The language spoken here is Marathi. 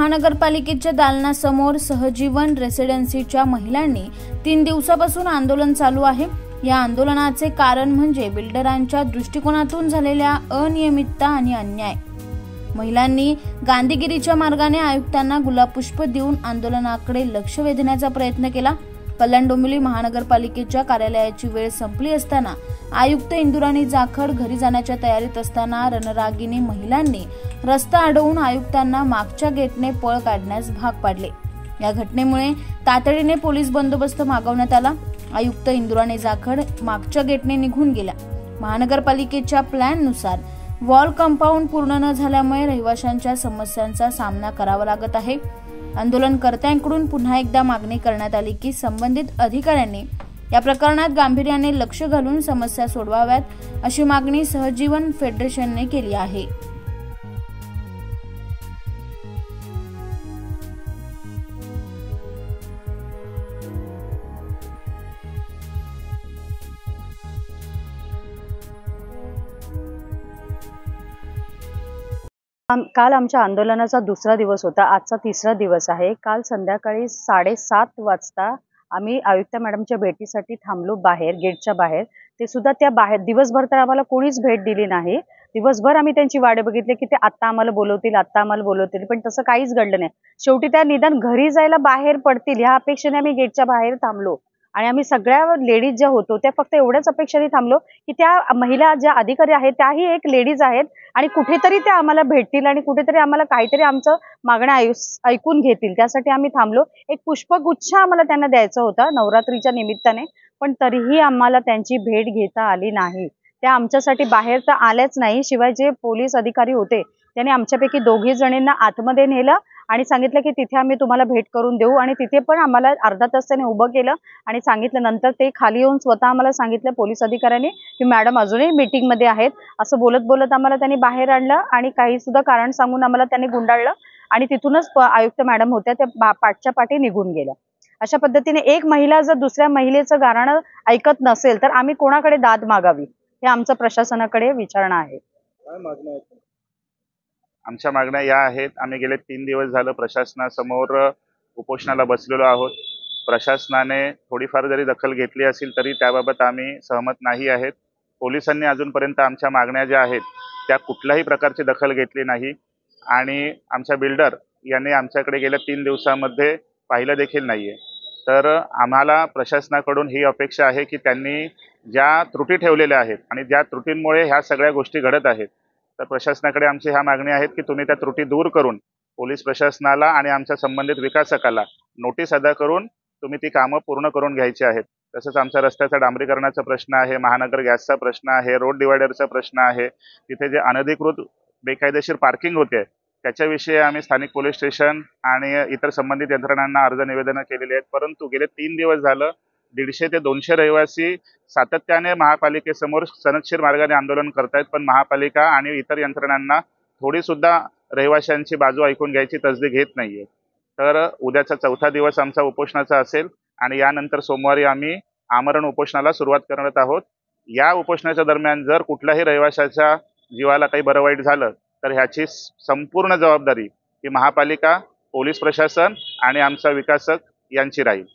महानगरपालिकेच्या दालनासमोर सहजीवन रेसिडेन्सीच्या महिलांनी 3 दिवसापासून आंदोलन चालू आहे। या आंदोलनाचे कारण म्हणजे बिल्डरांच्या दृष्टिकोनातून झालेल्या अनियमितता आणि अन्याय। महिलांनी गांधीगिरीच्या मार्गाने आयुक्तांना गुलाबपुष्प देऊन आंदोलनाकडे लक्ष वेधण्याचा प्रयत्न केला। कल्याण डोंबिवली महानगरपालिकेच्या कार्यालयाची वेळ संपली असताना आयुक्त इंदुराणी जाखड घरी जाण्याच्या तयारीत असताना रणरागिणी महिलांनी रस्ता अडवून आयुक्तांना मागच्या गेटने पळ काढण्यास भाग पाडले। या घटनेमुळे तातडीने पोलीस बंदोबस्त मागवण्यात आला। आयुक्त इंदुराणी जाखड मागच्या गेटने निघून गेल्या। महानगरपालिकेच्या प्लॅननुसार वॉल कंपाऊंड पूर्ण न झाल्यामुळे रहिवाशांच्या समस्यांचा सामना करावा लागत आहे। आंदोलनकर्त्यांकडून पुन्हा एकदा मागणी करण्यात आली की संबंधित अधिकाऱ्यांनी या प्रकरणात गांभीर्याने लक्ष घालून समस्या सोडवाव्यात, अशी मागणी सहजीवन फेडरेशनने केली आहे। काल आमच्या आंदोलनाचा दुसरा दिवस होता। आजचा तिसरा दिवस आहे। काल संध्याकाळी 7:30 वाजता आम्ही आयुक्त मॅडमच्या भेटीसाठी थांबलो बाहेर, गेटच्या बाहेर। ते सुद्धा त्या बाहेर दिवसभर तर आम्हाला कोणीच भेट दिली नाही। दिवसभर आम्ही त्यांची वाट बघितली की ते आत्ता आम्हाला बोलवतील, आत्ता आम्हाला बोलवतील, पण तसं काहीच घडलं नाही। शेवटी त्या निदान घरी जायला बाहेर पडतील ह्या अपेक्षेने आम्ही गेटच्या बाहेर थांबलो आणि आम्ही सगळ्या लेडीज ज्या होतो त्या फक्त एवढ्याच अपेक्षेने थांबलो की त्या महिला ज्या अधिकारी आहेत त्याही एक लेडीज आहेत आणि कुठेतरी त्या आम्हाला भेटतील आणि कुठेतरी आम्हाला काहीतरी आमचं मागणं ऐकून घेतील, त्यासाठी आम्ही थांबलो। एक पुष्पगुच्छ आम्हाला त्यांना द्यायचा होता नवरात्रीच्या निमित्ताने, पण तरीही आम्हाला त्यांची भेट घेता आली नाही। त्या आमच्यासाठी बाहेर तर आल्याच नाही, शिवाय जे पोलीस अधिकारी होते त्यांनी आमच्यापैकी 2 जणींना आतमध्ये नेलं आणि सांगितलं की तिथे आम्ही तुम्हाला भेट करून देऊ, आणि तिथे पण आम्हाला अर्धा तास त्याने उभं केलं आणि सांगितलं। नंतर ते खाली येऊन स्वतः आम्हाला सांगितलं पोलीस अधिकाऱ्यांनी की मॅडम अजूनही मीटिंग मध्ये आहेत, असं बोलत बोलत आम्हाला त्यांनी बाहेर आणलं आणि काही सुद्धा कारण सांगून आम्हाला त्यांनी गुंडाळलं आणि तिथूनच आयुक्त मॅडम होत्या त्या पाठच्या पाठी निघून गेल्या। अशा पद्धतीने एक महिला जर दुसऱ्या महिलेचं गाणं ऐकत नसेल तर आम्ही कोणाकडे दाद मागावी, हे आमचं प्रशासनाकडे विचारणं आहे। काय मागण्या आहेत? आमच्या मागण्या या आहेत। आम्ही गेले 3 दिवस झालं प्रशासनासमोर उपोषणाला बसलेलो आहोत। प्रशासनाने थोडीफार जरी दखल घेतली असेल तरी त्याबाबत आम्ही सहमत नाही आहेत। पोलिसांनी अजूनपर्यंत आमच्या मागण्या ज्या आहेत त्या कुठल्याही प्रकारची दखल घेतली नाही आणि आमच्या बिल्डर यांनी आमच्याकडे गेल्या 3 दिवसामध्ये पाहिलं देखील नाहीये। तर आम्हाला प्रशासनाकडून ही अपेक्षा आहे की त्यांनी ज्या त्रुटी ठेवलेल्या आहेत आणि ज्या त्रुटींमुळे ह्या सगळ्या गोष्टी घडत आहेत, तर प्रशासनाकडे आमची ह्या मागणी आहेत की तुम्ही त्या त्रुटी दूर करून पोलीस प्रशासनाला आणि आमच्या संबंधित विकासकाला नोटीस अदा करून तुम्ही ती कामं पूर्ण करून घ्यायची आहेत। तसंच आमच्या रस्त्याचा डांबरीकरणाचा प्रश्न आहे, महानगर गॅसचा प्रश्न आहे, रोड डिवायडरचा प्रश्न आहे, तिथे जे अनधिकृत बेकायदेशीर पार्किंग होते त्याच्याविषयी आम्ही स्थानिक पोलीस स्टेशन आणि इतर संबंधित यंत्रणांना अर्ज निवेदनं केलेली आहेत। परंतु गेले 3 दिवस झालं 150 ते 200 रहिवासी सातत्याने महापालिकेसमोर सनदशीर मार्गाने आंदोलन करतायत, पण महापालिका आणि इतर यंत्रणांना थोडी सुद्धा रहिवाशांची बाजू ऐकून घ्यायची तसदी घेत नाहीये। तर उद्याचा 4था दिवस आमचा उपोषणाचा असेल आणि यानंतर सोमवारी आम्ही आमरण उपोषणाला सुरुवात करणार आहोत। या उपोषणाच्या दरम्यान जर कुठल्याही रहिवाशाच्या जीवाला काही बरं वाईट झालं तर ह्याची संपूर्ण जबाबदारी ही महापालिका, पोलीस प्रशासन आणि आमचा विकासक यांची राहील।